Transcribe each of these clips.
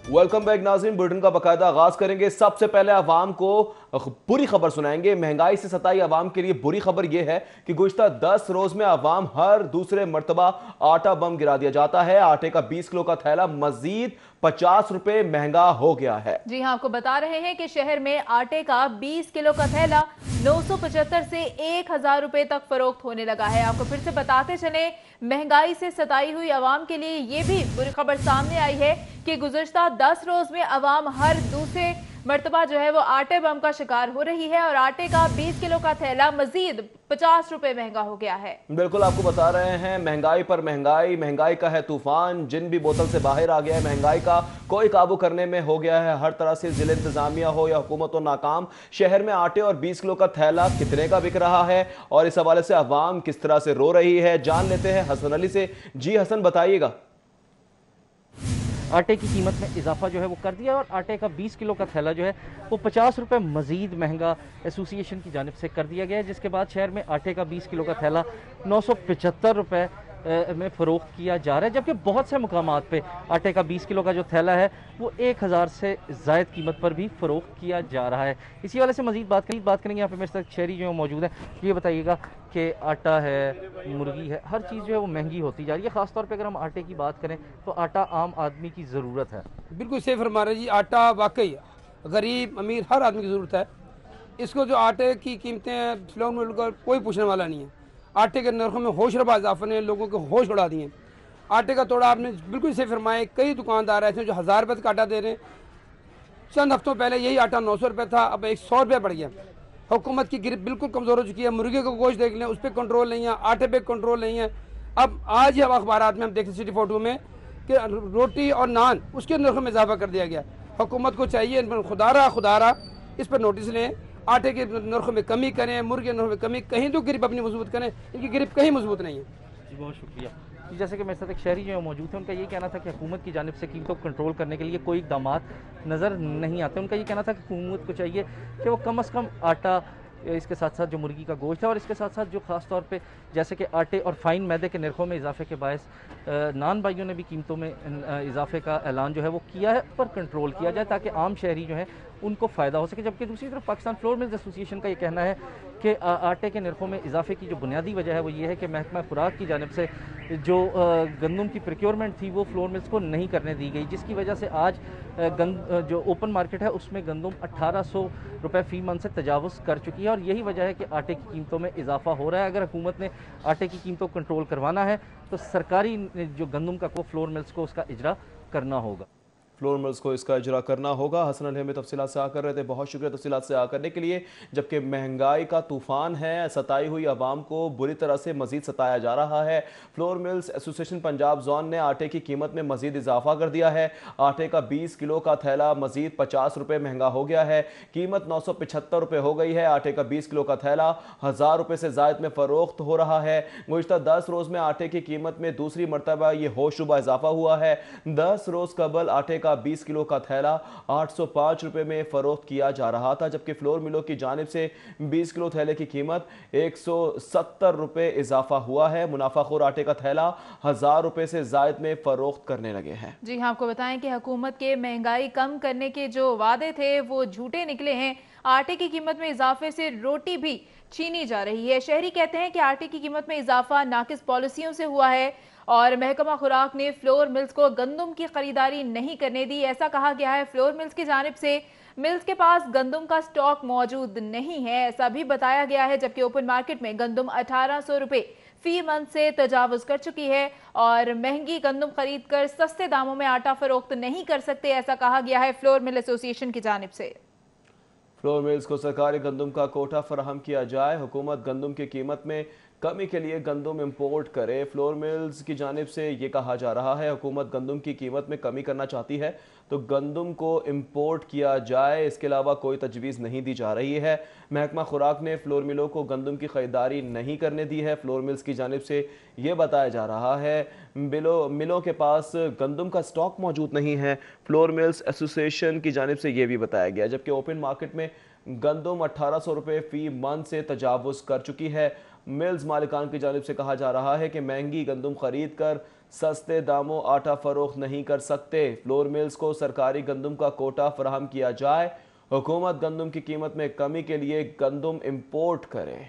Welcome back नाज़रीन। Bulletin का बाकायदा आगाज करेंगे। सबसे पहले आवाम को बुरी खबर सुनाएंगे। महंगाई से सताई आवाम के लिए बुरी खबर यह है कि गुज़िश्ता 10 रोज में आवाम हर दूसरे मरतबा आटा बम गिरा दिया जाता है। आटे का 20 किलो का थैला मजीद 50 रुपए महंगा हो गया है। जी हाँ, आपको बता रहे हैं कि शहर में आटे का 20 किलो का थैला 975 से 1000 रुपए तक फरोख्त होने लगा है। आपको फिर से बताते चले, महंगाई से सताई हुई आवाम के लिए ये भी बुरी खबर सामने आई है कि गुज़िश्ता 10 रोज में आवाम हर दूसरे मर्तबा जो है वो आटे बम का शिकार हो रही है और आटे का 20 किलो का थैला मजीद 50 रुपए महंगा हो गया है। बिल्कुल आपको बता रहे हैं, महंगाई पर महंगाई, महंगाई का है तूफान। जिन भी बोतल से बाहर आ गया है महंगाई का, कोई काबू करने में हो गया है हर तरह से। जिले इंतजामिया हो या हुकूमत हो नाकाम। शहर में आटे और 20 किलो का थैला कितने का बिक रहा है और इस हवाले से अवाम किस तरह से रो रही है, जान लेते हैं हसन अली से। जी हसन, बताइएगा। आटे की कीमत में इजाफा जो है वो कर दिया और आटे का 20 किलो का थैला जो है वो 50 रुपये मजीद महंगा एसोसिएशन की जानिब से कर दिया गया है, जिसके बाद शहर में आटे का 20 किलो का थैला 975 रुपये में फ़रोख्त किया जा रहा है, जबकि बहुत से मुकामात पे आटे का 20 किलो का जो थैला है वो 1000 से ज़ायद कीमत पर भी फ़रोख्त किया जा रहा है। इसी वाले से मज़ीद बात करेंगे। यहाँ पे मेरे साथ शहरी जो मौजूद है, ये बताइएगा कि आटा है, मुर्गी है, हर चीज़ जो है वो महंगी होती जा रही है। ख़ासतौर पर अगर हम आटे की बात करें तो आटा आम आदमी की ज़रूरत है। बिल्कुल सही फरमा रहे जी। आटा वाकई गरीब अमीर हर आदमी की ज़रूरत है। इसको जो आटे की कीमतें फ्लोर मिल कर कोई पूछने वाला नहीं है। आटे के नरखों में होशरबा इजाफा ने लोगों के होश उड़ा दिए। आटे का तोड़ा आपने बिल्कुल सही फरमाया। कई दुकानदार ऐसे जो 1000 रुपये का आटा दे रहे हैं। चंद हफ्तों पहले यही आटा 900 रुपये था, अब 100 रुपये बढ़ गया। हुकूमत की गिरफ्त बिल्कुल कमज़ोर हो चुकी है। मुर्गे का गोश्त देख लें, उस पर कंट्रोल नहीं है, आटे पे कंट्रोल नहीं है। अब आज ही अखबार में हम देखते सिटी फोटो में कि रोटी और नान उसके नरखों में इजाफा कर दिया गया। हुकूमत को चाहिए खुदारा इस पर नोटिस लें, आटे के नरखों में कमी करें, मुर्गे के नरखों में कमी, कहीं तो गिरफ्त अपनी मजबूत करें। इनकी गिरफ्त कहीं मजबूत नहीं है। जी बहुत शुक्रिया। जैसे कि मेरे साथ एक शहरी जो मौजूद है, उनका ये कहना था कि हुकूमत की जानिब से कीमतों को कंट्रोल करने के लिए कोई इकदाम नज़र नहीं आते। उनका ये कहना था कि हुकूमत को चाहिए कि वो कम अज़ कम आटा, इसके साथ साथ जो मुर्गी का गोश्त है और इसके साथ साथ जो ख़ास तौर पे जैसे कि आटे और फाइन मैदे के नरखों में इजाफे के बायस नान भाइयों ने भी कीमतों में इजाफे का ऐलान जो है वो किया है, पर कंट्रोल किया जाए ताकि आम शहरी जो है उनको फ़ायदा हो सके। जबकि दूसरी तरफ पाकिस्तान फ्लोर मिल्स एसोसिएशन का ये कहना है कि आटे के नरखों में इजाफे की जो बुनियादी वजह है वो ये है कि महकमा खुराक की जानिब से जो गंदम की प्रोक्योरमेंट थी वो फ्लोर मिल्स को नहीं करने दी गई, जिसकी वजह से आज जो ओपन मार्केट है उसमें गंदम 1800 रुपये फ़ी मन से तजावुज़ कर चुकी है और यही वजह है कि आटे की कीमतों में इजाफा हो रहा है। अगर हुकूमत ने आटे की कीमतों को कंट्रोल करवाना है तो सरकारी जो गंदम का वो फ्लोर मिल्स को उसका इजरा करना होगा। फ्लोर मिल्स को इसका इजरा करना होगा। हसन अली हमें तफसीलात से आकर रहे थे, बहुत शुक्रिया तफसीलात से आकर करने के लिए। जबकि महंगाई का तूफान है, सताई हुई आवाम को बुरी तरह से मजीद सताया जा रहा है। Flour mills association Punjab zone ने आटे की कीमत में मजीद इजाफा कर दिया है। आटे का 20 किलो का थैला मजीद 50 रुपये महंगा हो गया है। कीमत 975 रुपये हो गई है। आटे का 20 किलो का थैला 1000 रुपये से ज़ायद में फ़रोख्त हो रहा है। गुज़िश्ता 10 रोज़ में आटे की कीमत में दूसरी मरतबा ये होशरुबा इजाफा हुआ है। 10 रोज़ कबल आटे का 20 किलो का थैला 805 रुपए में फरोख्त किया जा रहा था, जबकि फ्लोर मिलों की जानिब से 20 किलो थैले की कीमत 170 रुपए इजाफा हुआ है। मुनाफाखोर आटे का थैला 1000 रुपए से जायद में फरोख्त करने लगे हैं। जी हाँ, आपको बताएं कि हुकूमत के महंगाई कम करने के जो वादे थे वो झूठे निकले हैं। आटे की कीमत में इजाफे से रोटी भी छीनी जा रही है। शहरी कहते हैं कि आटे की कीमत में इजाफा नाकिस पॉलिसियों से हुआ है और महकमा खुराक ने फ्लोर मिल्स को गंदम की खरीदारी नहीं करने दी। ऐसा कहा गया है फ्लोर मिल्स की जानिब से मिल्स के पास गंदम का स्टॉक मौजूद नहीं है, ऐसा भी बताया गया है। जबकि ओपन मार्केट में गंदम 1800 रुपये फी मन से तजावुज कर चुकी है और महंगी गंदम खरीद कर सस्ते दामों में आटा फरोख्त नहीं कर सकते, ऐसा कहा गया है फ्लोर मिल एसोसिएशन की जानिब से। फ्लोर मिल्स को सरकारी गंदम का कोटा फराहम किया जाए। हुकूमत गंदम की कीमत में कमी के लिए गंदम इंपोर्ट करे। फ्लोर मिल्स की जानिब से ये कहा जा रहा है हुकूमत गंदम की कीमत में कमी करना चाहती है तो गंदम को इंपोर्ट किया जाए, इसके अलावा कोई तजवीज़ नहीं दी जा रही है। महकमा खुराक ने फ्लोर मिलों को गंदम की ख़रीदारी नहीं करने दी है। फ्लोर मिल्स की जानिब से ये बताया जा रहा है मिलों के पास गंदम का स्टॉक मौजूद नहीं है। फ्लोर मिल्स एसोसिएशन की जानिब से ये भी बताया गया, जबकि ओपन मार्केट में गंदम 1800 रुपये फ़ी मन से तजावुज़ कर चुकी है। मिल्स मालिकान की जानिब से कहा जा रहा है कि महंगी गंदम खरीद कर सस्ते दामों आटा फरोख्त नहीं कर सकते। फ्लोर मिल्स को सरकारी गंदम का कोटा फराहम किया जाए। हुकूमत गंदम की कीमत में कमी के लिए गंदम इंपोर्ट करे।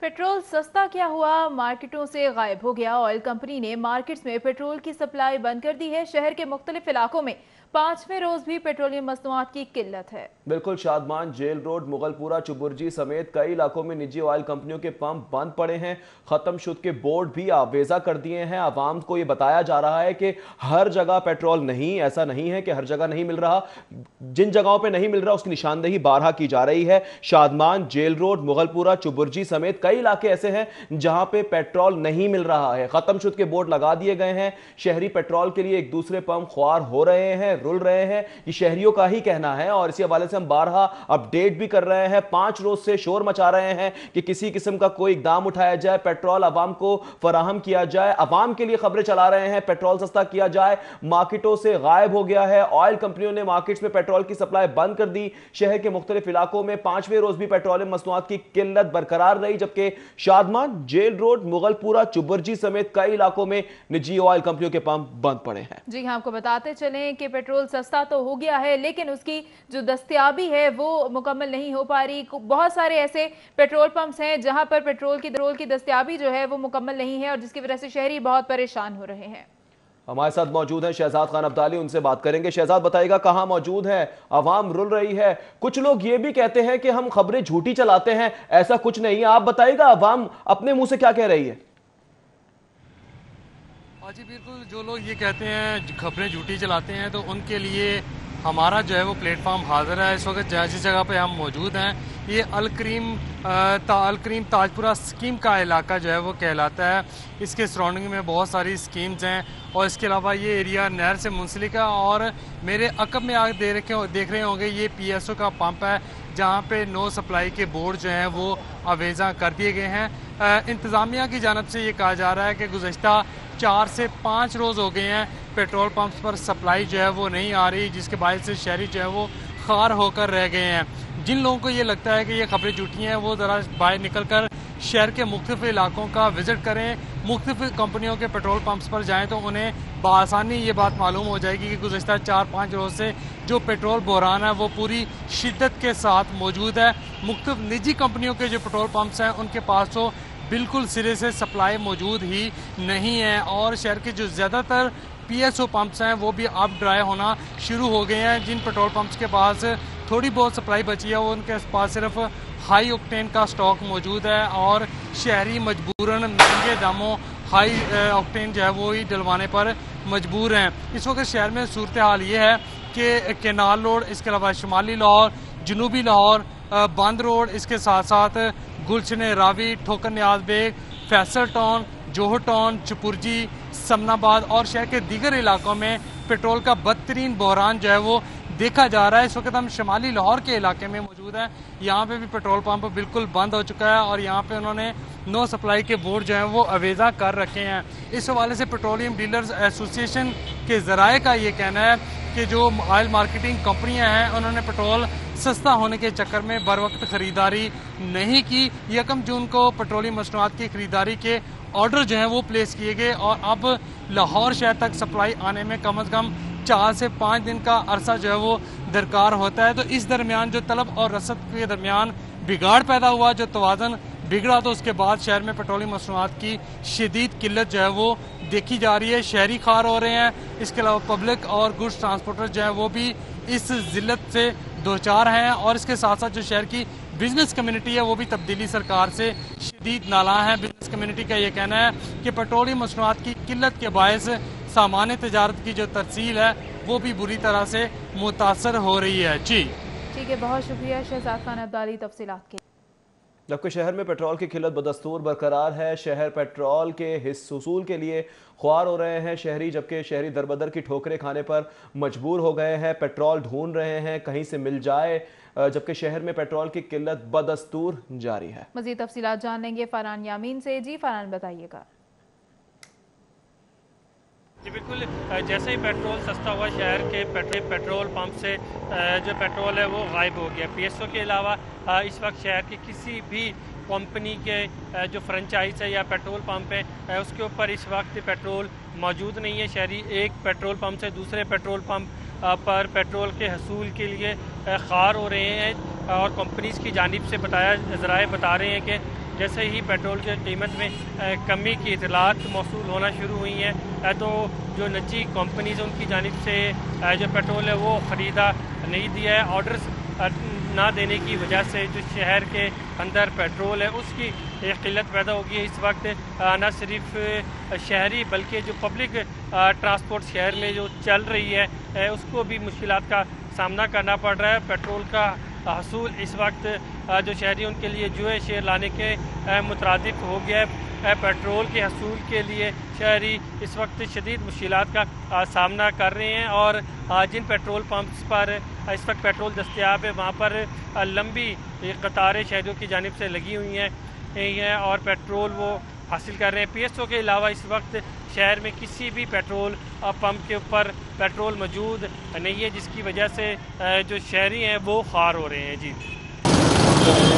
पेट्रोल सस्ता क्या हुआ, मार्केटों से गायब हो गया। ऑयल कंपनी ने मार्केट्स में पेट्रोल की सप्लाई बंद कर दी है। शहर के मुख्तलिफ इलाकों में 5वें रोज भी पेट्रोलियम मसनूआत की किल्लत है। बिल्कुल शादमान, जेल रोड, मुगलपुरा, चुबुर्जी समेत कई इलाकों में निजी ऑयल कंपनियों के पंप बंद पड़े हैं। खत्म शुद के बोर्ड भी आवेजा कर दिए हैं। आवाम को यह बताया जा रहा है कि हर जगह पेट्रोल नहीं, ऐसा नहीं है कि हर जगह नहीं मिल रहा। जिन जगहों पे नहीं मिल रहा उसकी निशानदेही बारहा की जा रही है। शादमान, जेल रोड, मुगलपुरा, चुबुर्जी समेत कई इलाके ऐसे हैं जहां पे पेट्रोल नहीं मिल रहा है। खत्म शुद के बोर्ड लगा दिए गए हैं। शहरी पेट्रोल के लिए एक दूसरे पंप ख्वार हो रहे हैं, रुल रहे हैं। ये शहरियों का ही कहना है और इसी हवाले से हम बारहा अपडेट भी कर रहे हैं। 5 रोज से शोर मचा रहे हैं कि किसी किस्म का कोई इकदाम उठाया जाए, पेट्रोल अवाम को फराहम किया जाए। अवाम के लिए खबरें चला रहे हैं, पेट्रोल सस्ता किया जाए। मार्केटों से गायब हो गया है। ऑयल कंपनियों ने मार्केट्स में पेट्रोल की सप्लाई बंद कर दी। शहर के मुख्तलिफ इलाकों में 5वें रोज भी पेट्रोलियम मसनूआत की किल्लत बरकरार रही, जबकि शादमान, जेल रोड, मुगलपुरा, चुबुर्जी समेत कई इलाकों में निजी ऑयल कंपनियों के पंप बंद पड़े हैं। जी हाँ, आपको बताते चलें कि पेट्रोल सस्ता तो हो गया है, लेकिन उसकी जो दस्तयाबी है वो मुकम्मल नहीं हो पा रही। बहुत सारे ऐसे पेट्रोल पंप्स हैं जहां पर पेट्रोल की दस्तयाबी जो है वो मुकम्मल नहीं है और जिसकी वजह से शहरी बहुत परेशान हो रहे हैं। हमारे साथ मौजूद हैं शहजाद खान अब्दाली, उनसे बात करेंगे। शहजाद, बताइएगा कहां मौजूद है? आवाम रुल रही है। कुछ लोग ये भी कहते हैं कि हम खबरें झूठी चलाते हैं, ऐसा कुछ नहीं है। आप बताइएगा आवाम अपने मुंह से क्या कह रही है? हाँ जी, बिल्कुल। जो लोग ये कहते हैं खबरें झूठी चलाते हैं, तो उनके लिए हमारा जो है वो प्लेटफॉर्म हाजिर है। इस वक्त जिस जगह पे हम मौजूद हैं, ये अलकरीम ताजपुरा स्कीम का इलाका जो है वो कहलाता है। इसके सराउंडिंग में बहुत सारी स्कीम्स हैं और इसके अलावा ये एरिया नहर से मुंसलिक है। और मेरे अकब में आगे देख रहे होंगे, ये PSO का पंप है जहाँ पे नो सप्लाई के बोर्ड जो हैं वो अवेजा कर दिए गए हैं। इंतज़ामिया की जानब से ये कहा जा रहा है कि गुज़श्ता 4 से 5 रोज़ हो गए हैं पेट्रोल पंप्स पर सप्लाई जो है वो नहीं आ रही, जिसके बायस से शहरी जो है वो खार होकर रह गए हैं। जिन लोगों को ये लगता है कि ये खबरें झूठी हैं, वो ज़रा बाहर निकल कर शहर के मुख्तलिफ इलाकों का विज़िट करें, मुख्तलिफ कंपनियों के पेट्रोल पंप्स पर जाएँ, तो उन्हें बआसानी ये बात मालूम हो जाएगी कि गुज़श्ता 4-5 रोज़ से जो पेट्रोल बहरान है वो पूरी शिद्दत के साथ मौजूद है। मुख्तलिफ निजी कंपनियों के जो पेट्रोल पंप्स हैं उनके पास तो बिल्कुल सिरे से सप्लाई मौजूद ही नहीं है और शहर के जो ज़्यादातर PSO पंप्स हैं वो भी अब ड्राई होना शुरू हो गए हैं। जिन पेट्रोल पंप्स के पास थोड़ी बहुत सप्लाई बची है वो उनके पास सिर्फ हाई ऑक्टेन का स्टॉक मौजूद है और शहरी मजबूरन महंगे दामों हाई ऑक्टेन जो है वो ही डलवाने पर मजबूर हैं। इस वक्त शहर में सूरत हाल ये है कि केनाल रोड, इसके अलावा शुमाली लाहौर, जनूबी लाहौर, बंद रोड, इसके साथ साथ गुलशन रावी, ठोकर नियाज बेग, फैसल टाउन, जोहर टाउन, चुपुर्जी, समनाबाद और शहर के दीगर इलाकों में पेट्रोल का बदतरीन बहरान जो है वो देखा जा रहा है। इस वक्त हम शुमाली लाहौर के इलाके में मौजूद हैं। यहाँ पे भी पेट्रोल पंप बिल्कुल बंद हो चुका है और यहाँ पे उन्होंने नो सप्लाई के बोर्ड जो हैं वो अवेजा कर रखे हैं। इस हवाले से पेट्रोलियम डीलर्स एसोसिएशन के ज़राए का ये कहना है कि जो ऑयल मार्केटिंग कंपनियाँ हैं उन्होंने पेट्रोल सस्ता होने के चक्कर में बर वक्त ख़रीदारी नहीं की। 1 जून को पेट्रोलियम मसनूआत की ख़रीदारी के ऑर्डर जो हैं वो प्लेस किए गए और अब लाहौर शहर तक सप्लाई आने में कम से कम 4 से 5 दिन का अरसा जो है वो दरकार होता है। तो इस दरमियान जो तलब और रसद के दरमियान बिगाड़ पैदा हुआ, जो तवाज़न बिगड़ा, तो उसके बाद शहर में पेट्रोलियम मसनूआत की शदीद किल्लत जो है वो देखी जा रही है। शहरी खार हो रहे हैं। इसके अलावा पब्लिक और गुड्स ट्रांसपोर्टर जो है वो भी इस जिल्लत से दो चार हैं और इसके साथ साथ जो शहर की बिजनेस कम्युनिटी है वो भी तब्दीली सरकार से शदीद नाला है। बिजनेस कम्युनिटी का ये कहना है कि पेट्रोलियम मसनूआत की किल्लत के बायस सामान्य तजारत की जो तरसील है वो भी बुरी तरह से मुतासर हो रही है। जी ठीक है, बहुत शुक्रिया शहजाद खान अब्दाली तफसीलात के। जबकि शहर में पेट्रोल की किल्लत बदस्तूर बरकरार है। शहर पेट्रोल के हिस्सूल के लिए ख्वार हो रहे हैं शहरी, जबकि शहरी दरबदर की ठोकरें खाने पर मजबूर हो गए हैं। पेट्रोल ढूंढ रहे हैं कहीं से मिल जाए, जबकि शहर में पेट्रोल की किल्लत बदस्तूर जारी है। मज़ीद तफसीलात जान लेंगे फरहान यामीन से। जी फरहान, बताइएगा। जी बिल्कुल, जैसे ही पेट्रोल सस्ता हुआ शहर के पेट्रोल पंप से जो पेट्रोल है वो गायब हो गया। पीएसओ के अलावा इस वक्त शहर की किसी भी कंपनी के जो फ्रेंचाइज है या पेट्रोल पंप है उसके ऊपर इस वक्त पेट्रोल मौजूद नहीं है। शहरी एक पेट्रोल पंप से दूसरे पेट्रोल पंप पर पेट्रोल के हसूल के लिए ख़ार हो रहे हैं और कंपनीज़ की जानिब से ज़राए बता रहे हैं कि जैसे ही पेट्रोल की कीमत में कमी की इतलात मौसूल होना शुरू हुई हैं तो जो निजी कंपनीज़ उनकी जानिब से जो पेट्रोल है वो ख़रीदा नहीं दिया है। ऑर्डर्स ना देने की वजह से जो शहर के अंदर पेट्रोल है उसकी एक किल्लत पैदा होगी। इस वक्त न सिर्फ शहरी बल्कि जो पब्लिक ट्रांसपोर्ट शहर में जो चल रही है उसको भी मुश्किलात का सामना करना पड़ रहा है। पेट्रोल का हसूल इस वक्त जो शहरी उनके लिए जो है शेयर लाने के मुतरादिफ हो गया है। पेट्रोल के हसूल के लिए शहरी इस वक्त शदीद मुश्किलात का सामना कर रहे हैं और जिन पेट्रोल पंप्स पर इस वक्त पेट्रोल दस्तयाब है वहाँ पर लंबी कतारें शहरियों की जानिब से लगी हुई हैं और पेट्रोल वो हासिल कर रहे हैं। पीएसओ के अलावा इस वक्त शहर में किसी भी पेट्रोल पंप के ऊपर पेट्रोल मौजूद नहीं है, जिसकी वजह से जो शहरी हैं वो ख़ार हो रहे हैं। जी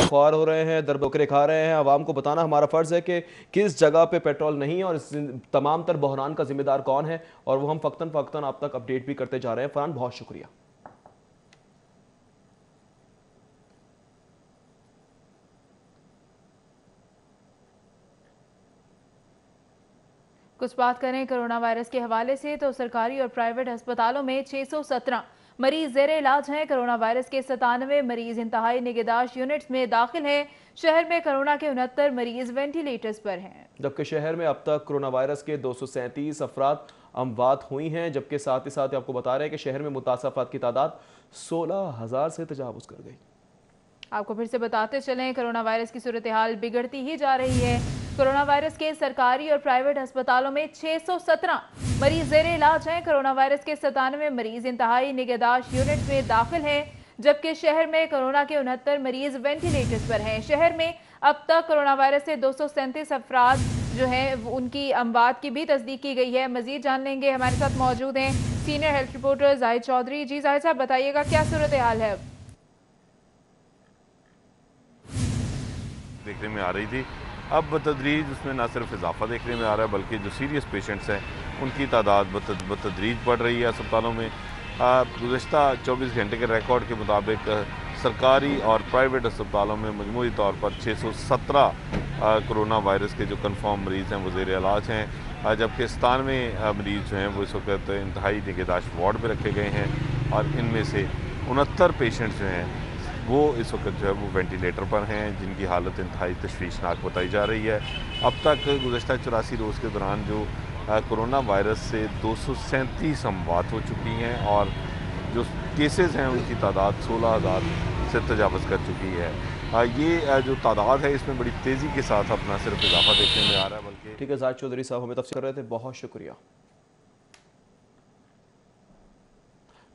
ख्वार हो रहे हैं, दर बकरे खा रहे हैं। आवाम को बताना हमारा फ़र्ज़ है कि किस जगह पे पेट्रोल नहीं है और इस तमाम तर बहरान का जिम्मेदार कौन है और वो हम फ़क्तन आप तक अपडेट भी करते जा रहे हैं। फरहान, बहुत शुक्रिया। कुछ बात करें कोरोना वायरस के हवाले से तो सरकारी और प्राइवेट अस्पतालों में 617 मरीज ज़ेरे इलाज हैं। कोरोना वायरस के 97 मरीज इंतहाई निगहदाश्त यूनिट्स में दाखिल हैं। शहर में कोरोना के 69 मरीज वेंटिलेटर्स पर हैं, जबकि शहर में अब तक कोरोना वायरस के 237 अफराद अमवात हुई हैं। जबकि साथ ही साथ आपको बता रहे हैं कि शहर में मुतासर अफराद की तादाद 16,000 से तजावुज़ कर गई। आपको फिर से बताते चलें, कोरोना वायरस की सूरत हाल बिगड़ती ही जा रही है। कोरोना वायरस के सरकारी और प्राइवेट अस्पतालों में 617 मरीज ज़ेरे इलाज हैं। कोरोना वायरस के 97 मरीज इंतहाई निगहदाश्त यूनिट में दाखिल हैं, जबकि शहर में कोरोना के 69 मरीज वेंटिलेटर्स पर हैं। शहर में अब तक कोरोना वायरस से 237 अफराद जो हैं उनकी अमवात की भी तस्दीक की गई है। मजीद जान लेंगे, हमारे साथ मौजूद हैं senior health reporter Zahid Chaudhary. जी जाहिद साहब, बताइएगा क्या सूरत हाल है? देखने में आ रही थी, अब बतदरीज उसमें ना सिर्फ इजाफा देखने में आ रहा है बल्कि जो सीरियस पेशेंट्स हैं उनकी तादाद बतदरीज बढ़ रही है अस्पतालों में। गुज़श्ता 24 घंटे के रिकॉर्ड के मुताबिक सरकारी और प्राइवेट अस्पतालों में मजमूई तौर पर 617 कोरोना वायरस के जो कन्फर्म मरीज़ हैं वो ज़ेर इलाज हैं, जबकि 97 मरीज़ जो हैं वो इस वक्त इंतहाई निगहदाश्त वार्ड में रखे गए हैं और इनमें से 69 पेशेंट्स जो हैं वो इस वक्त जो है वो वेंटिलेटर पर हैं, जिनकी हालत इंतहाई तशवीशनाक बताई जा रही है। अब तक गुज़श्ता 84 रोज़ के दौरान जो कोरोना वायरस से 237 अमवात हो चुकी हैं और जो केसेस हैं उनकी तादाद 16,000 से तजावज़ कर चुकी है। ये जो तादाद है इसमें बड़ी तेज़ी के साथ अपना सिर्फ इजाफा देखने में आ रहा है। बल्कि ठीक है, जाहिद चौधरी साहब हमें तफसील कर रहे थे, बहुत शुक्रिया।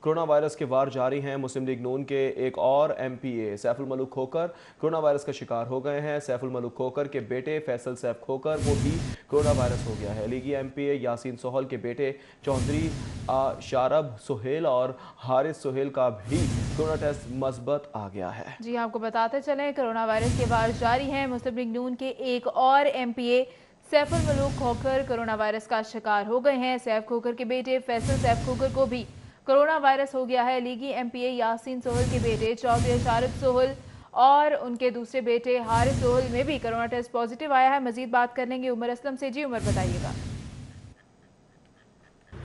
कोरोना वायरस के वार जारी हैं। मुस्लिम लीग नून के एक और MPA सैफुल मलूक खोकर कोरोना वायरस का शिकार हो गए हैं। सैफुल मलूक खोकर के बेटे फैसल सैफ खोकर को भी कोरोना वायरस हो गया है। लीगी MPA यासीन सोहल के बेटे चौधरी शारब सोहेल और हारिस सोहेल का भी कोरोना टेस्ट मस्बत आ गया है। जी, आपको बताते चलें, कोरोना वायरस के वार जारी हैं। मुस्लिम लीग नून के एक और MPA सैफुल मलूक खोकर कोरोना वायरस का शिकार हो गए हैं। सैफ खोकर के बेटे फैसल सैफ खोकर को भी कोरोना वायरस हो गया है। लीगी MPA यासीन सोहल के बेटे चौधरी शारब सोहल और उनके दूसरे बेटे हारिस सोहल में भी कोरोना टेस्ट पॉजिटिव आया है। मजीद बात कर लेंगे उमर असलम से। जी उमर, बताइएगा।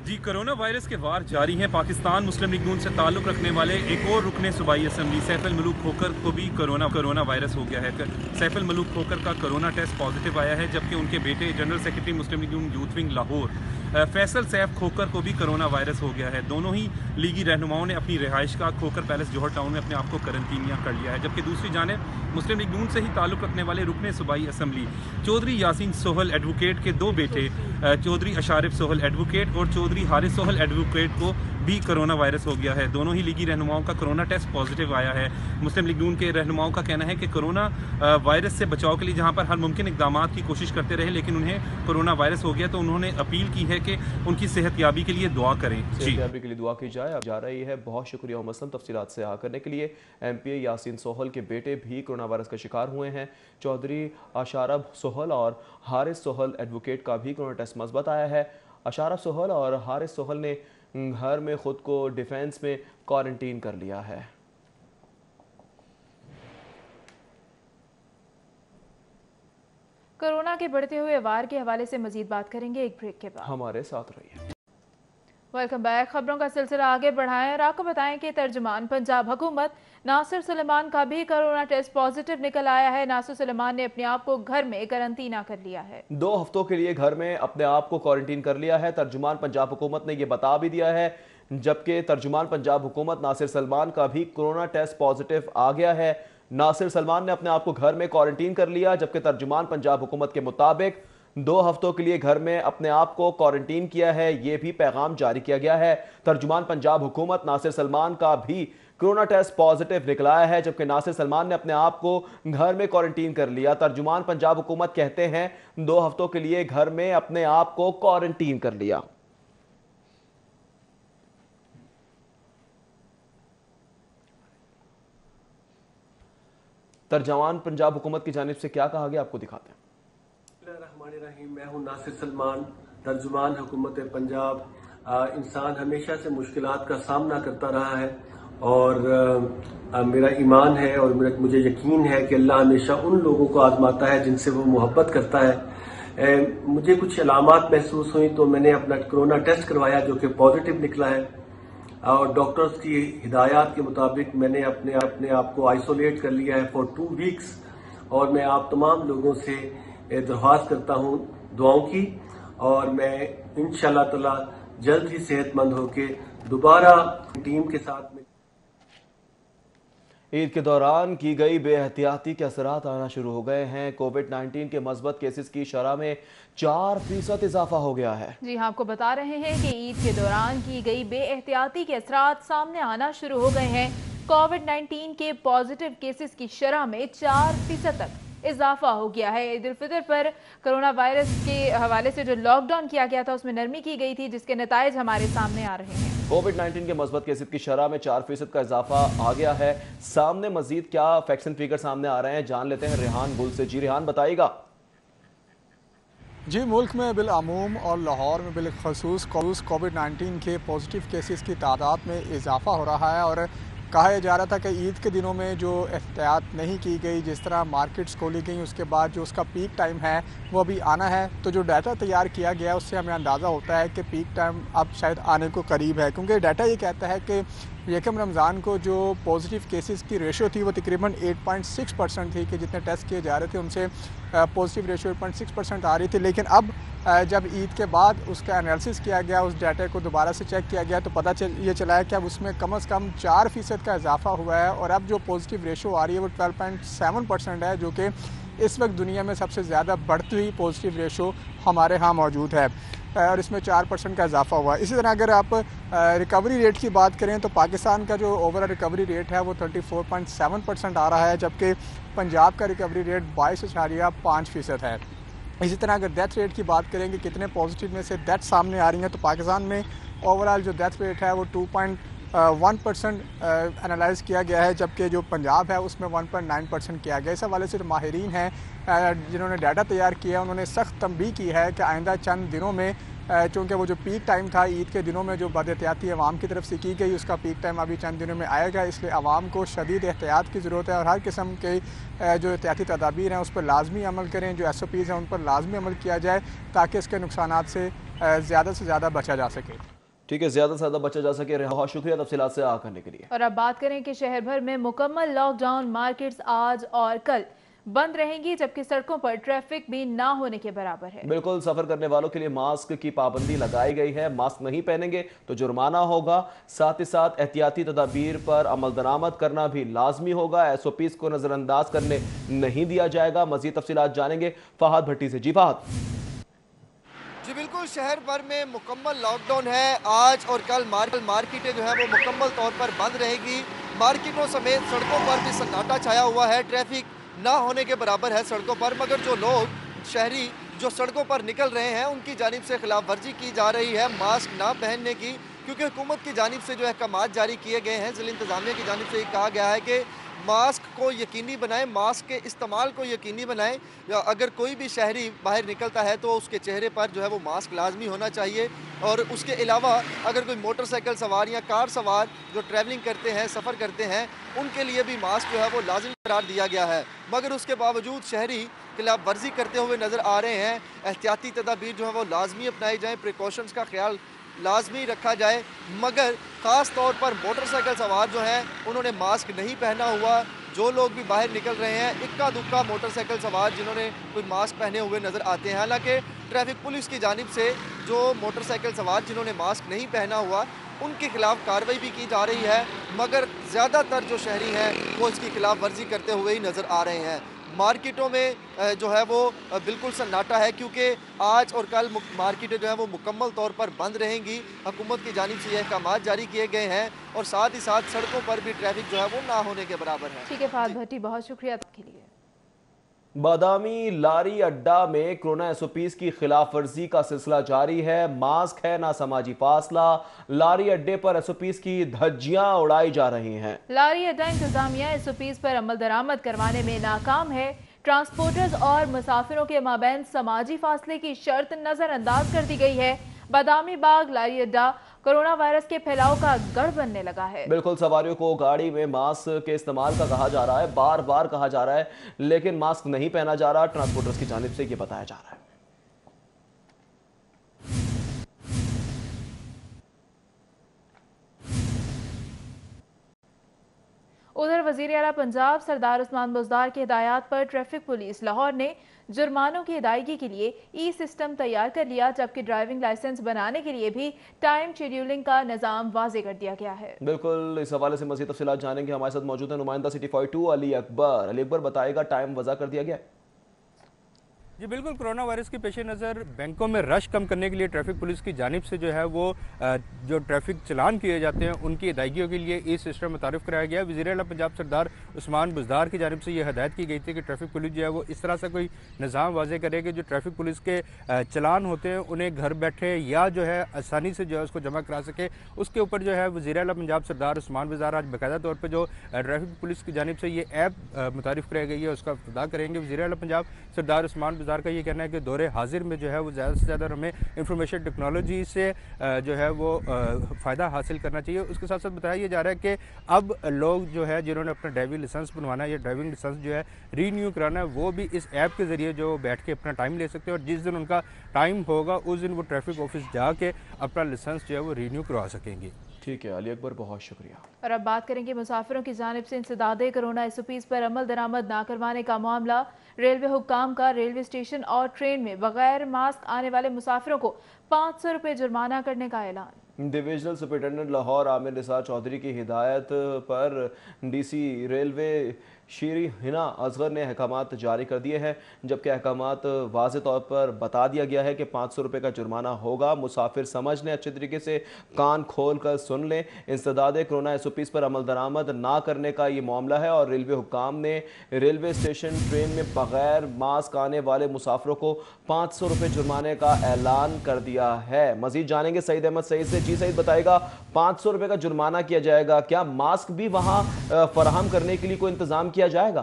जी, कोरोना वायरस के वार जारी हैं। पाकिस्तान मुस्लिम लीग नून से ताल्लुक़ रखने वाले एक और रुकने सूबाई असम्बली सैफुल मलूक खोकर को भी कोरोना वायरस हो गया है। सैफुल मलूक खोकर का कोरोना टेस्ट पॉजिटिव आया है, जबकि उनके बेटे जनरल सेक्रेटरी मुस्लिम लीग नून यूथ विंग लाहौर फैसल सैफ खोकर को भी कोरोना वायरस हो गया है। दोनों ही लीगी रहनुमाओं ने अपनी रिहाइश का खोकर पैलेस जौहर टाउन में अपने आप को करंटीनिया कर लिया है, जबकि दूसरी जानिब मुस्लिम लीग नून से ही ताल्लुक़ रखने वाले रुकने सूबाई असम्बली चौधरी यासीन सोहल एडवोकेट के दो बेटे चौधरी अशारिफ सोहल एडवोकेट और चौधरी हारिस सोहल एडवोकेट को भी कोरोना वायरस हो गया है। दोनों ही लीगी रहनुमाओं का कोरोना टेस्ट पॉजिटिव आया है। मुस्लिम लीग नून के रहनुमाओं का कहना है कि कोरोना वायरस से बचाव के लिए जहां पर हर मुमकिन इकदाम की कोशिश करते रहे लेकिन उन्हें कोरोना वायरस हो गया, तो उन्होंने अपील की है कि उनकी सेहतयाबी के लिए दुआ करें। जी, सेहतयाबी के लिए दुआ की जाए। अब जा रही है। बहुत शुक्रिया मसलम तफसीलात से आगाह करने के लिए। MPA यासीन सोहल के बेटे भी कोरोना वायरस का शिकार हुए हैं। चौधरी अशारफ सोहल और हारिस सोहल एडवोकेट का भी कोरोना टेस्ट मस्बत आया है। अशारफ सोहल और हारिस सोहल ने घर में खुद को डिफेंस में क्वारंटीन कर लिया है। कोरोना के बढ़ते हुए वार के हवाले से मजीद बात करेंगे एक ब्रेक के बाद। हमारे साथ रहिए। Welcome back. खबरों का सिलसिला आगे बढ़ाएं और आपको बताएं कि तर्जुमान पंजाब हुकूमत नासिर सुलेमान का भी कोरोना टेस्ट पॉजिटिव निकल आया है। नासिर सुलेमान ने अपने आप को घर में क्वारंटीना कर लिया है। 2 हफ्तों के लिए घर में अपने आप को क्वारंटीन कर लिया है। तर्जुमान पंजाब हुकूमत ने यह बता भी दिया है, जबकि तर्जुमान पंजाब हुकूमत नासिर सलमान का भी कोरोना टेस्ट पॉजिटिव आ गया है। नासिर सलमान ने अपने आप को घर में क्वारंटीन कर लिया, जबकि तर्जुमान पंजाब हुकूमत के मुताबिक 2 हफ्तों के लिए घर में अपने आप को क्वारंटीन किया है। यह भी पैगाम जारी किया गया है। तर्जुमान पंजाब हुकूमत नासिर सलमान का भी कोरोना टेस्ट पॉजिटिव निकलाया है, जबकि नासिर सलमान ने अपने आप को घर में क्वारंटीन कर लिया। तर्जुमान पंजाब हुकूमत कहते हैं 2 हफ्तों के लिए घर में अपने आप को क्वारंटीन कर लिया। तर्जुमान पंजाब हुकूमत की जानिब से क्या कहा गया, आपको दिखाते हैं। मैं हूं नासिर सलमान, तर्जुमान हुकूमत पंजाब। इंसान हमेशा से मुश्किलात का सामना करता रहा है और मेरा ईमान है और मुझे यकीन है कि अल्लाह हमेशा उन लोगों को आजमाता है जिनसे वो मोहब्बत करता है। मुझे कुछ अलामात महसूस हुई तो मैंने अपना कोरोना टेस्ट करवाया जो कि पॉजिटिव निकला है और डॉक्टर्स की हिदायत के मुताबिक मैंने अपने आप को आइसोलेट कर लिया है फॉर 2 वीक्स। और मैं आप तमाम लोगों से दरख्वास्त करता हूं दुआओं की और मैं इंशाअल्लाह ताला जल्द ही सेहतमंद होकर दोबारा टीम के साथ में। ईद के दौरान की गई बेहतियाती के असरात आना शुरू हो गए हैं। कोविड-19 के मस्बत केसेस की शरह में 4% इजाफा हो गया है। जी हाँ, आपको बता रहे हैं कि ईद के दौरान की गई बेहतियाती के असरात सामने आना शुरू हो गए हैं। कोविड-19 के पॉजिटिव केसेस की शरह में 4% तक इजाफा हो गया है। ईद उल फितर पर कोरोना वायरस के हवाले से जो लॉकडाउन किया गया था उसमें नरमी की गई थी, जिसके नताइज हमारे सामने आ रहे हैं। कोविड-19 के मस्बत केसेस की शरह में 4% का इजाफा आ गया है। सामने मजीद क्या फैक्ट्स एंड फिगर सामने आ रहे हैं, जान लेते हैं रेहान गुल से। जी रेहान, बताइएगा। जी, मुल्क में बिलअमूम और लाहौर में बिलखसूस कोविड-19 के पॉजिटिव केसेस की तादाद में इजाफा हो रहा है और कहा जा रहा था कि ईद के दिनों में जो एहतियात नहीं की गई, जिस तरह मार्केट्स खोली गई, उसके बाद जो उसका पीक टाइम है वो अभी आना है। तो जो डाटा तैयार किया गया उससे हमें अंदाज़ा होता है कि पीक टाइम अब शायद आने को करीब है, क्योंकि डाटा ये कहता है कि यकम रमज़ान को जो पॉजिटिव केसेस की रेशो थी वो तकरीबन 8.6% थी कि जितने टेस्ट किए जा रहे थे उनसे पॉजिटिव रेशो 8.6% आ रही थी। लेकिन अब जब ईद के बाद उसका एनालिसिस किया गया, उस डाटा को दोबारा से चेक किया गया तो पता ये चला है कि अब उसमें कम से कम 4% का इजाफा हुआ है और अब जो पॉजिटिव रेशो आ रही है वो 12.7% है, जो कि इस वक्त दुनिया में सबसे ज़्यादा बढ़ती हुई पॉजिटिव रेशो हमारे यहाँ मौजूद है और इसमें 4% का इजाफा हुआ है। इसी तरह अगर आप रिकवरी रेट की बात करें तो पाकिस्तान का जो ओवरऑल रिकवरी रेट है वो 34.7% आ रहा है, जबकि पंजाब का रिकवरी रेट 22.5% है। इसी तरह अगर डेथ रेट की बात करेंगे, कितने पॉजिटिव में से डेथ सामने आ रही हैं, तो पाकिस्तान में ओवरऑल जो डेथ रेट है वो 2.1% एनालाइज किया गया है, जबकि जो पंजाब है उसमें 1.9% किया गया। इस हवाले से जो माहिरीन हैं जिन्होंने डाटा तैयार किया उन्होंने सख्त तंबीह की है कि आइंदा चंद दिनों में, चूँकि वो जो पीक टाइम था ईद के दिनों में जो बदएहतियाती अवाम की तरफ से की गई, उसका पीक टाइम अभी चंद दिनों में आएगा, इसलिए आवाम को शदीद एहतियात की ज़रूरत है और हर किस्म के जो एहतियाती तदाबीर हैं उस पर लाजमी अमल करें, जो SOPs हैं उन पर लाजमी अमल किया जाए ताकि इसके नुकसानात से ज़्यादा बचा जा सके। ठीक है, ज़्यादा से ज़्यादा बचा जा सके। बहुत शुक्रिया तफसीलात से आ करने के लिए। और अब बात करें कि शहर भर में मुकम्मल लॉकडाउन, मार्केट्स आज और कल बंद रहेंगी, जबकि सड़कों पर ट्रैफिक भी ना होने के बराबर है। बिल्कुल, सफर करने वालों के लिए मास्क की पाबंदी लगाई गई है। मास्क नहीं पहनेंगे तो जुर्माना होगा। साथ ही साथ एहतियाती तदाबीर पर अमल दरामद करना भी लाजमी होगा। SOPs को नजरअंदाज करने नहीं दिया जाएगा। मजीद तफसीलात जानेंगे फहद भट्टी से। जी फहद। जी बिल्कुल, शहर भर में मुकम्मल लॉकडाउन है। आज और कल मार्केटें जो है वो मुकम्मल तौर पर बंद रहेगी। मार्केटों समेत सड़कों पर भी सन्नाटा छाया हुआ है। ट्रैफिक ना होने के बराबर है सड़कों पर, मगर जो लोग शहरी जो सड़कों पर निकल रहे हैं उनकी जानिब से खिलाफ वर्जी की जा रही है मास्क ना पहनने की, क्योंकि हुकूमत की जानिब से जो अहकामात जारी किए गए हैं। ज़िला इंतज़ामिया की जानिब से ये कहा गया है कि मास्क को यकीनी बनाएं, मास्क के इस्तेमाल को यकीनी बनाएं। या अगर कोई भी शहरी बाहर निकलता है तो उसके चेहरे पर जो है वो मास्क लाजमी होना चाहिए। और उसके अलावा अगर कोई मोटरसाइकिल सवार या कार सवार जो ट्रैवलिंग करते हैं, सफ़र करते हैं, उनके लिए भी मास्क जो है वो लाजमी करार दिया गया है। मगर उसके बावजूद शहरी खिलाफ वर्जी करते हुए नज़र आ रहे हैं। एहतियाती तदाबीर जो है वो लाजमी अपनाई जाएँ, प्रिकॉशंस का ख्याल लाजमी रखा जाए। मगर ख़ास तौर पर मोटरसाइकिल सवार जो हैं उन्होंने मास्क नहीं पहना हुआ। जो लोग भी बाहर निकल रहे हैं, इक्का दुक्का मोटरसाइकिल सवार जिन्होंने कोई मास्क पहने हुए नज़र आते हैं। हालांकि ट्रैफिक पुलिस की जानिब से जो मोटरसाइकिल सवार जिन्होंने मास्क नहीं पहना हुआ उनके खिलाफ कार्रवाई भी की जा रही है, मगर ज़्यादातर जो शहरी हैं वो इसकी खिलाफ वर्जी करते हुए ही नज़र आ रहे हैं। मार्केटों में जो है वो बिल्कुल सन्नाटा है, क्योंकि आज और कल मार्केटें जो है वो मुकम्मल तौर पर बंद रहेंगी। हुकूमत की जानिब से ये अहकामात जारी किए गए हैं और साथ ही साथ सड़कों पर भी ट्रैफिक जो है वो ना होने के बराबर है। ठीक है फहद भट्टी, बहुत शुक्रिया आपके लिए। बादामी लारी अड्डा में कोरोना एसओपीज की खिलाफ वर्जी का सिलसिला जारी है। मास्क है ना समाजी फासला, लारी अड्डे पर एसओपीज की धज्जियां उड़ाई जा रही हैं। लारी अड्डा इंतजामिया एसओपीज पर अमल दरामद करवाने में नाकाम है। ट्रांसपोर्टर्स और मुसाफिरों के माबैन समाजी फासले की शर्त नजरअंदाज कर दी गई है। बादामी बाग लारी अड्डा कोरोना वायरस के फैलाव का गढ़ बनने लगा है। बिल्कुल, सवारियों को गाड़ी में मास्क के इस्तेमाल का कहा जा रहा है, बार बार कहा जा रहा है, लेकिन मास्क नहीं पहना जा रहा। ट्रांसपोर्टर्स की जानिब से ये बताया जा रहा है। उधर वजीर आला पंजाब सरदार उस्मान बुज़दार की हिदायत पर ट्रैफिक पुलिस लाहौर ने जुर्मानों की अदायगी के लिए ई सिस्टम तैयार कर लिया, जबकि ड्राइविंग लाइसेंस बनाने के लिए भी टाइम शेड्यूलिंग का निज़ाम वाज़े कर दिया गया है। बिल्कुल, इस हवाले से मज़ीद तफसीलात जानेंगे। हमारे साथ मौजूद है नुमाइंदा सिटी 42 अली अकबर। अली अकबर, बताएगा टाइम वज़ा कर दिया गया है? जी बिल्कुल, कोरोना वायरस के पेश नज़र बैंकों में रश कम करने के लिए ट्रैफिक पुलिस की जानिब से जो है वो जो ट्रैफिक चलान किए जाते हैं उनकी अदायगियों के लिए इस सिस्टम मुतारिफ कराया गया। वज़ीर आला पंजाब सरदार उस्मान बुज़दार की जानिब से ये हदायत की गई थी कि ट्रैफिक पुलिस जो है वो इस तरह से कोई निज़ाम वाज़े करे कि जो ट्रैफिक पुलिस के चलान होते हैं उन्हें घर बैठे या जो है आसानी से जो है उसको जमा करा सके। उसके ऊपर जो है वज़ीर आला पंजाब सरदार उस्मान बुज़दार आज बाकायदा तौर पर जो ट्रैफिक पुलिस की जानिब से ये ऐप मुतारिफ कराई गई है उसका इफ्तिताह करेंगे। वज़ीर आला पंजाब सरदार उस्मान बुज़दार का ये कहना है कि दौरे हाजिर में जो है वो ज़्यादा से ज़्यादा हमें इंफॉर्मेशन टेक्नोलॉजी से जो है वो फ़ायदा हासिल करना चाहिए। उसके साथ साथ बताया जा रहा है कि अब लोग जो है जिन्होंने अपना ड्राइविंग लाइसेंस बनवाना है या ड्राइविंग लाइसेंस जो है रीन्यू कराना है वो भी इस ऐप के ज़रिए जो बैठ के अपना टाइम ले सकते हैं और जिस दिन उनका टाइम होगा उस दिन वो ट्रैफिक ऑफिस जाके अपना लाइसेंस जो है वो रीन्यू करवा सकेंगे। ठीक है अली अकबर, बहुत शुक्रिया। और अब बात करेंगे मुसाफिरों की जानिब से इंसदादे कोरोना एसओपीज पर अमल दरामद ना करवाने का मामला। रेलवे हुक्काम का रेलवे स्टेशन और ट्रेन में बगैर मास्क आने वाले मुसाफिरों को 500 रुपये जुर्माना करने का ऐलान। डिविजनल सुपरिटेंडेंट लाहौर आमिर निसार चौधरी की हिदायत पर डीसी रेलवे शीरी हिना असगर ने अहकामात जारी कर दिए हैं, जबकि अहकामात वाज़े तौर पर बता दिया गया है कि 500 रुपये का जुर्माना होगा। मुसाफिर समझ लें, अच्छे तरीके से कान खोल कर सुन लें। इंसदादे कोरोना एसओपीज़ पर अमल दरामद ना करने का ये मामला है और रेलवे हुक्काम ने रेलवे स्टेशन ट्रेन में बगैर मास्क आने वाले मुसाफिरों को 500 रुपये जुर्माने का ऐलान कर दिया है। मजीद जानेंगे सईद अहमद सईद से। जी सईद, बताएगा 500 रुपये का जुर्माना किया जाएगा, क्या मास्क भी वहाँ फराहम करने के लिए कोई इंतजाम किया जाएगा?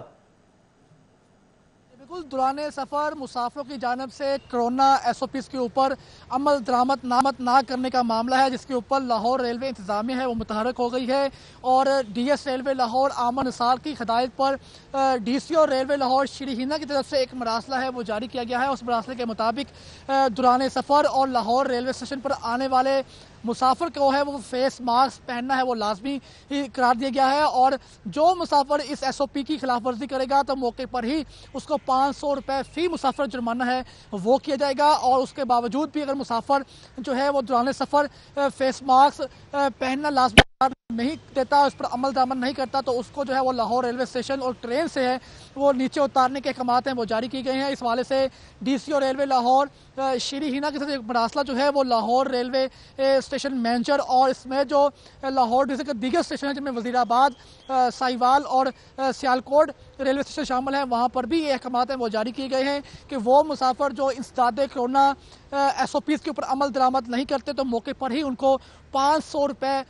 बिल्कुल, दौरान सफ़र मुसाफिरों की जानिब से कोरोना एसओपीज़ के ऊपर अमल दरामद ना करने का मामला है, जिसके ऊपर लाहौर रेलवे इंतजामिया है वो मुतहरक हो गई है और डीएस रेलवे लाहौर आमिर निसार की हिदायत पर डीसी और रेलवे लाहौर श्री हिना की तरफ से एक मरासला है वो जारी किया गया है। उस मरासले के मुताबिक दौरान सफ़र और लाहौर रेलवे स्टेशन पर आने वाले मुसाफिर को है वो फेस मास्क पहनना है वो लाजमी करार दिया गया है और जो मुसाफिर इस एसओपी की खिलाफ वर्जी करेगा तो मौके पर ही उसको 500 रुपये फ़ी मुसाफिर जुर्माना है वो किया जाएगा। और उसके बावजूद भी अगर मुसाफिर जो है वो दौरान सफ़र फेस मास्क पहनना लाजमी नहीं देता, उस पर अमल दरामद नहीं करता तो उसको जो है वो लाहौर रेलवे स्टेशन और ट्रेन से है वो नीचे उतारने के अहकामात हैं वो जारी की गए हैं। इस हवाले से डीसी और रेलवे लाहौर श्री हिना के साथ एक मरासला जो है वो लाहौर रेलवे स्टेशन मैनेजर और इसमें जो लाहौर डिस्ट्रिक्ट के दीगर स्टेशन हैं जिनमें वजीराबाद, साहिवाल और सियालकोट रेलवे स्टेशन शामिल हैं, वहाँ पर भी ये अहकामात हैं वो जारी किए गए हैं कि वो मुसाफिर जो इंसदाद कोरोना SOPs के ऊपर अमल दरामद नहीं करते तो मौके पर ही उनको 500 रुपये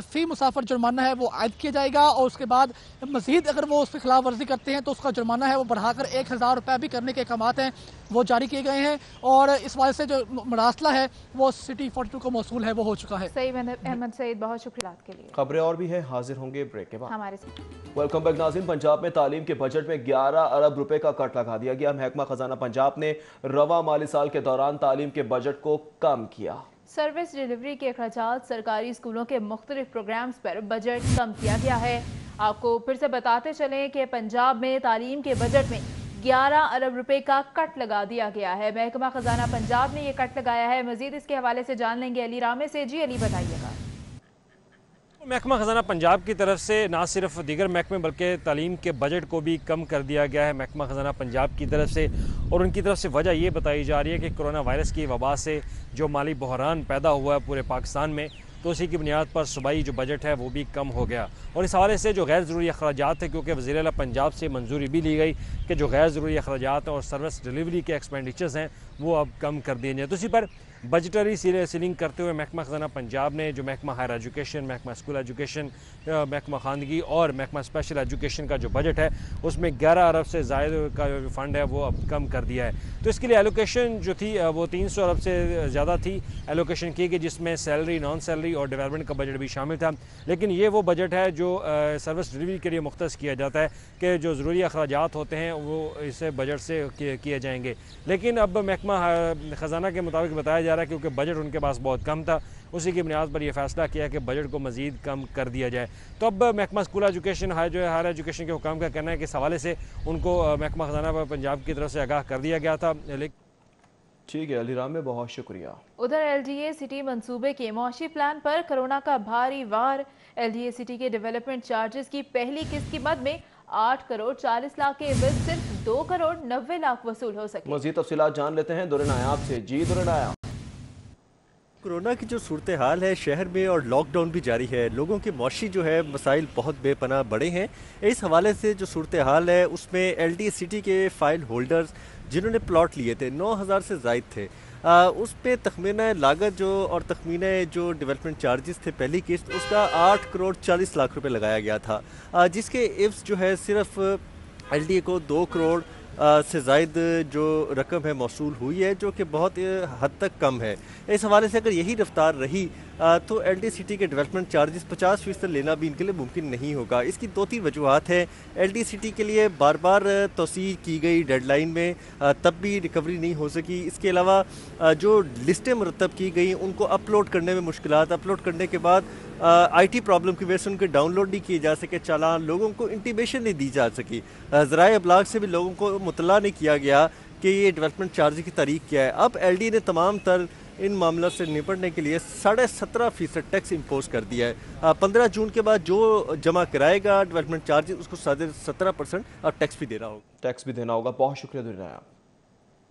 फ़ी मुसाफिर जुर्माना है वो आयद किया जाएगा और उसके बाद मज़ीद अगर वो उसकी खिलाफ वर्जी करते हैं तो उसका जुर्माना है वो बढ़ाकर 1000 रुपये भी करने के अहकामात हैं वो जारी किए गए हैं। और इस वजह से जो मरासला है वो सिटी 42 को मौसूल है वो हो चुका है। सही अहमद सईद, बहुत शुक्रिया के लिए। खबरें और भी है, हाजिर होंगे ब्रेक के बाद हमारे साथ। वेलकम बैक नाज़रीन। पंजाब में तालीम के बजट में 11 अरब रुपए का कट लगा दिया गया। महकमा खजाना पंजाब ने रवा माली साल के दौरान तालीम के बजट को कम किया। सर्विस डिलीवरी के अखराजात, सरकारी स्कूलों के मुख्तलिफ प्रोग्राम्स पर बजट कम किया गया है। आपको फिर से बताते चलें कि पंजाब में तालीम के बजट में 11 अरब रुपए का कट लगा दिया गया है। महकमा खजाना पंजाब ने यह कट लगाया है। मजीद इसके हवाले से जान लेंगे अली रामे से। जी अली, बताइएगा। महकमा खजाना पंजाब की तरफ से ना सिर्फ दीगर महकमे बल्कि तालीम के बजट को भी कम कर दिया गया है महकमा खजाना पंजाब की तरफ से। और उनकी तरफ से वजह ये बताई जा रही है कि कोरोना वायरस की वबा से जो माली बहरान पैदा हुआ है पूरे पाकिस्तान में, तो उसी की बुनियाद पर सूबाई जो बजट है वो भी कम हो गया। और इस हवाले से जो गैर ज़रूरी अखराजात है, क्योंकि वज़ीर आला पंजाब से मंजूरी भी ली गई कि जो गैर ज़रूरी अखराजात हैं और सर्विस डिलीवरी के एक्सपेंडिचर्स हैं वो अब कम कर दिए जाएँ। तो इसी पर बजटरी सीलिंग करते हुए महकमा खजाना पंजाब ने जो महकमा हायर एजुकेशन, महकमा स्कूल एजुकेशन, महकमा खानगी और महकमा स्पेशल एजुकेशन का जो बजट है उसमें 11 अरब से ज़ायद का जो फंड है वो अब कम कर दिया है। तो इसके लिए एलोकेशन जो थी वो 300 अरब से ज़्यादा थी एलोकेशन की गई, जिसमें सैलरी, नॉन सैलरी और डेवलपमेंट का बजट भी शामिल था। लेकिन ये वो बजट है जो सर्विस डिलीवरी के लिए मुख्तस किया जाता है कि जो ज़रूरी अखराजात होते हैं वो इसे बजट से किए जाएंगे। लेकिन अब महकमा ख़जाना के मुताबिक बताया जा रहा है क्योंकि बजट उनके पास बहुत कम था, उसी की बुनियाद पर यह फैसला किया कि बजट को मज़ीद कम कर दिया जाए। तो अब महकमा स्कूल एजुकेशन हायर एजुकेशन के हुकाम का कहना है कि इस हवाले से उनको महकमा खजाना पंजाब की तरफ से आगाह कर दिया गया था। ठीक है अली राम में बहुत शुक्रिया। उधर LDA सिटी मंसूबे के मुआशी प्लान पर कोरोना का भारी वार। LDA सिटी के डेवलपमेंट चार्जेस की पहली किस्त की मद में 8 करोड़ 40 लाख के एवज सिर्फ 2 करोड़ 90 लाख वसूल हो सके। मज़ीद तफसीलात जान लेते हैं दुर्रे नायाब से। जी दुर्रे नायाब। कोरोना की जो सूरत हाल है शहर में और लॉकडाउन भी जारी है, लोगों के मौशी जो है मसाइल बहुत बेपनाह बड़े हैं। इस हवाले से जो सूरत हाल है उसमें LDA सिटी के फ़ाइल होल्डर्स जिन्होंने प्लॉट लिए थे 9000 से ज़ायद थे, उस पर तखमीना लागत जो और तखमीना जो डेवलपमेंट चार्जेस थे पहली किस्त उसका 8 करोड़ 40 लाख रुपए लगाया गया था, जिसके इव्स जो है सिर्फ LDA को 2 करोड़ से ज़ायद जो रकम है मौसूल हुई है, जो कि बहुत हद तक कम है। इस हवाले से अगर यही रफ्तार रही तो LDA सिटी के डेवलपमेंट चार्जेस 50% लेना भी इनके लिए मुमकिन नहीं होगा। इसकी 2-3 वजूहत है। LDA सिटी के लिए बार बार तोसी की गई डेडलाइन में तब भी रिकवरी नहीं हो सकी। इसके अलावा जो लिस्टें मुरतब की गई उनको अपलोड करने में मुश्किलात, अपलोड करने के बाद IT प्रॉब्लम की वजह से उनके डाउनलोड नहीं किए जा सके चालान, लोगों को इंटीमेशन नहीं दी जा सकी, ज़राए अबलाग से भी लोगों को मुतला नहीं किया गया कि ये डेवलपमेंट चार्ज की तारीख क्या है। अब LDA ने तमाम तर इन मामलों से निपटने के लिए 17.5% टैक्स इम्पोज कर दिया है। 15 जून के बाद जो जमा कराएगा डेवलपमेंट चार्जेस उसको 17% और टैक्स भी देना होगा, टैक्स भी देना होगा। बहुत शुक्रिया दुर्रा।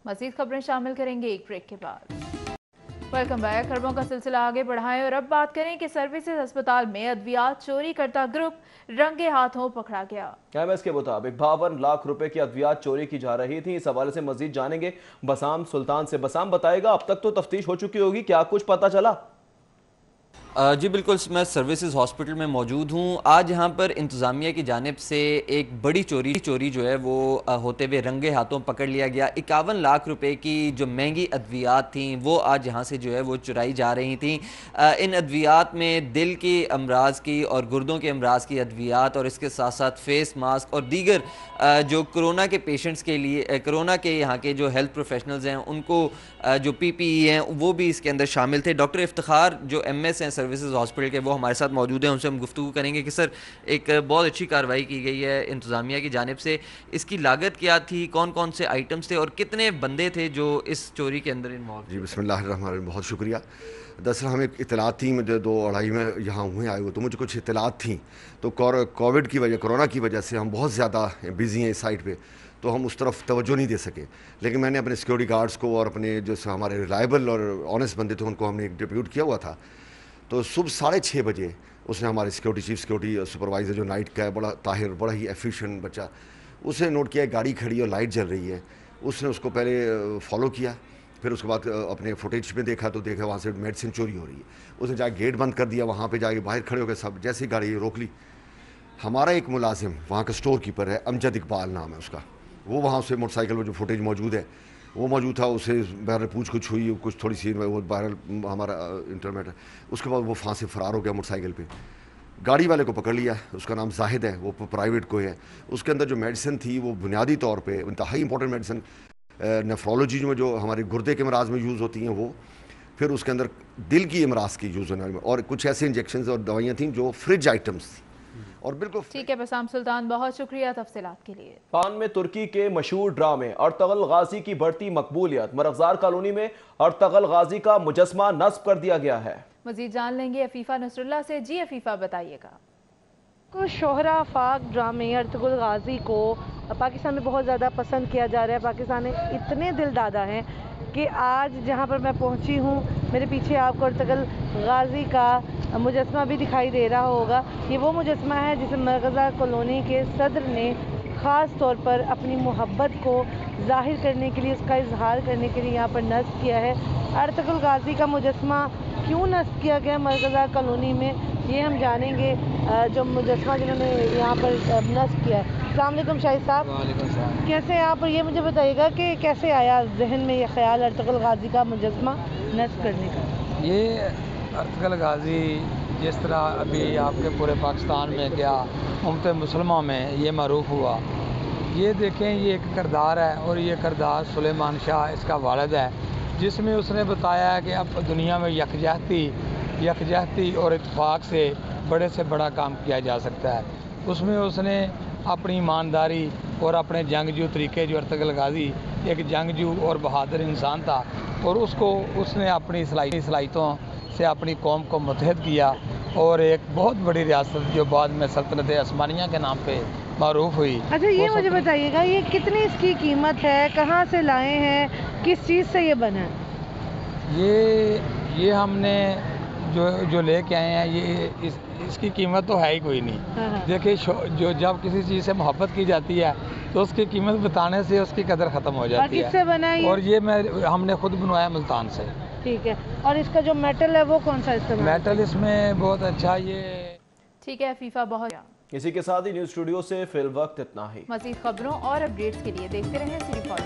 मज़ीद खबरें शामिल करेंगे एक ब्रेक के बाद। Welcome back. खबरों का सिलसिला आगे बढ़ाएं और अब बात करें कि सर्विसेज अस्पताल में अद्वियात चोरी करता ग्रुप रंगे हाथों पकड़ा गया। MS के मुताबिक 52 लाख रुपए की अद्वियात चोरी की जा रही थी। इस हवाले से मजीद जानेंगे बसाम सुल्तान से। बसाम बताएगा, अब तक तो तफ्तीश हो चुकी होगी, क्या कुछ पता चला? जी बिल्कुल, मैं सर्विसेज हॉस्पिटल में मौजूद हूँ। आज यहाँ पर इंतज़ामिया की जानिब से एक बड़ी चोरी जो है वो होते हुए रंगे हाथों पकड़ लिया गया। 51 लाख रुपए की जो महंगी अद्वियात थी वो आज यहाँ से जो है वो चुराई जा रही थी। इन अद्वियात में दिल की अमराज की और गुर्दों के अमराज की अद्वियात और इसके साथ साथ फेस मास्क और दीगर जो कोरोना के पेशेंट्स के लिए, कोरोना के यहाँ के जो हेल्थ प्रोफेशनल्स हैं उनको जो PPE हैं वो भी इसके अंदर शामिल थे। डॉक्टर इफ्तिखार जो MS हैं सर्विसेज हॉस्पिटल के, वो हमारे साथ मौजूद हैं। उनसे हम गुफ्तगू करेंगे कि सर एक बहुत अच्छी कार्रवाई की गई है इंतज़ामिया की जानिब से, इसकी लागत क्या थी, कौन कौन से आइटम्स थे और कितने बंदे थे जो इस चोरी के अंदर इन्वॉल्व? जी बिस्मिल्लाहिर्रहमानिर्रहीम, बहुत शुक्रिया। दरअसल हमें इतलात थी, मुझे 2-2:30 में यहाँ हुए आए हुए, तो मुझे कुछ इतलात थी। तो कोविड की वजह, कोरोना की वजह से हम बहुत ज़्यादा बिज़ी हैं इस साइट पे, तो हम उस तरफ तवज्जो नहीं दे सके। लेकिन मैंने अपने सिक्योरिटी गार्ड्स को और अपने जो हमारे रिलायबल और ऑनेस्ट बंदे थे उनको हमने एक डिप्यूट किया हुआ था। तो सुबह 6:30 बजे उसने हमारे चीफ सिक्योरिटी सुपरवाइज़र जो नाइट का है, बड़ा ताहिर, बड़ा ही एफिशिएंट बच्चा, उसने नोट किया गाड़ी खड़ी और लाइट जल रही है। उसने उसको पहले फॉलो किया, फिर उसके बाद अपने फुटेज में देखा तो देखा वहाँ से मेडिसिन चोरी हो रही है। उसने जाके गेट बंद कर दिया, वहाँ पे जाके बाहर खड़े हो गए सब। जैसे ही गाड़ी रोक ली, हमारा एक मुलाजिम वहाँ का स्टोर कीपर है, अमजद इकबाल नाम है उसका, वो वहाँ से मोटरसाइकिल में जो फुटेज मौजूद है वो मौजूद था। उसे बहर पूछ कुछ हुई, कुछ थोड़ी सी वो बहर हमारा इंटरमेट, उसके बाद वो वहाँ से फ़रार हो गया मोटरसाइकिल पे। गाड़ी वाले को पकड़ लिया, उसका नाम जाहिद है, वो प्राइवेट को है। उसके अंदर जो मेडिसिन थी वो बुनियादी तौर पे इंतहाई इंपॉर्टेंट मेडिसिन, नेफ्रोलॉजी में जो हमारे गुर्दे के अमराज में यूज़ होती हैं वो, फिर उसके अंदर दिल की अमराज की यूज़ होने में, और कुछ ऐसे इंजेक्शन और दवाइयाँ थी जो फ्रिज आइटम्स थी। और बिल्कुल ठीक है बसाम सुल्तान, बहुत शुक्रिया तफसीलात के लिए। पान में तुर्की के मशहूर ड्रामे अर्तगल गाजी की बढ़ती मकबूलियत, मरगजार कॉलोनी में अर्तगल गाजी का मुजस्मा नस्ब कर दिया गया है। मजीद जान लेंगे अफीफा नसरुल्लाह से। जी अफीफा बताइएगा। शोहरा फाक ड्रामे अर्तगल गाजी को पाकिस्तान में बहुत ज़्यादा पसंद किया जा रहा है। पाकिस्तान में इतने दिल दादा हैं कि आज जहाँ पर मैं पहुँची हूँ, मेरे पीछे आपको अर्तगल गाजी का मुजस्मा भी दिखाई दे रहा होगा। ये वो मुजस्मा है जिसे मरगज़ा कॉलोनी के सदर ने ख़ास तौर पर अपनी मोहब्बत को जाहिर करने के लिए, उसका इजहार करने के लिए यहाँ पर नस्ब किया है। अर्तगल गाजी का मुजस्मा क्यों नस्ब किया गया मरगज़ा कॉलोनी में, ये हम जानेंगे जो मुजस्मा जिन्होंने यहाँ पर नस्ब किया है। अस्सलाम वालेकुम शाहिद साहब, कैसे आप ये मुझे बताइएगा कि कैसे आया जहन में ये ख्याल अर्तगल गाजी का मुजस्मा नस्ब करने का? ये अर्तगल गाजी जिस तरह अभी आपके पूरे पाकिस्तान में क्या उम्मत मुसलमान में ये मरूफ हुआ, ये देखें ये एक किरदार है, और ये किरदार सुलेमान शाह इसका वालिद है, जिसमें उसने बताया है कि अब दुनिया में यकजहती और इत्तेफाक से बड़ा काम किया जा सकता है। उसमें उसने अपनी ईमानदारी और अपने जंगजू तरीके, जो अर्तगल गाजी एक जंगजू और बहादुर इंसान था, और उसने अपनी सलाहियतों से अपनी कौम को मुत्तहद किया, और एक बहुत बड़ी रियासत जो बाद में सल्तनत उस्मानिया के नाम पे मारूफ हुई। अच्छा ये मुझे बताइएगा, ये कितनी इसकी कीमत है, कहाँ से लाए हैं, किस चीज़ से ये बना है? ये हमने जो लेके आए हैं, ये इसकी कीमत तो है ही कोई नहीं। देखिए जो जब किसी चीज़ से मोहब्बत की जाती है तो उसकी कीमत बताने से उसकी कदर ख़त्म हो जाती है। किससे बना है? और ये हमने खुद बनवाया मुल्तान से। ठीक है, और इसका जो मेटल है वो कौन सा इस्तेमाल? मेटल इसमें बहुत अच्छा ये। ठीक है फीफा, बहुत इसी के साथ ही न्यूज़ स्टूडियो से फिल वक्त इतना ही। मज़ीद खबरों और अपडेट्स के लिए देखते रहें सिटी फॉर।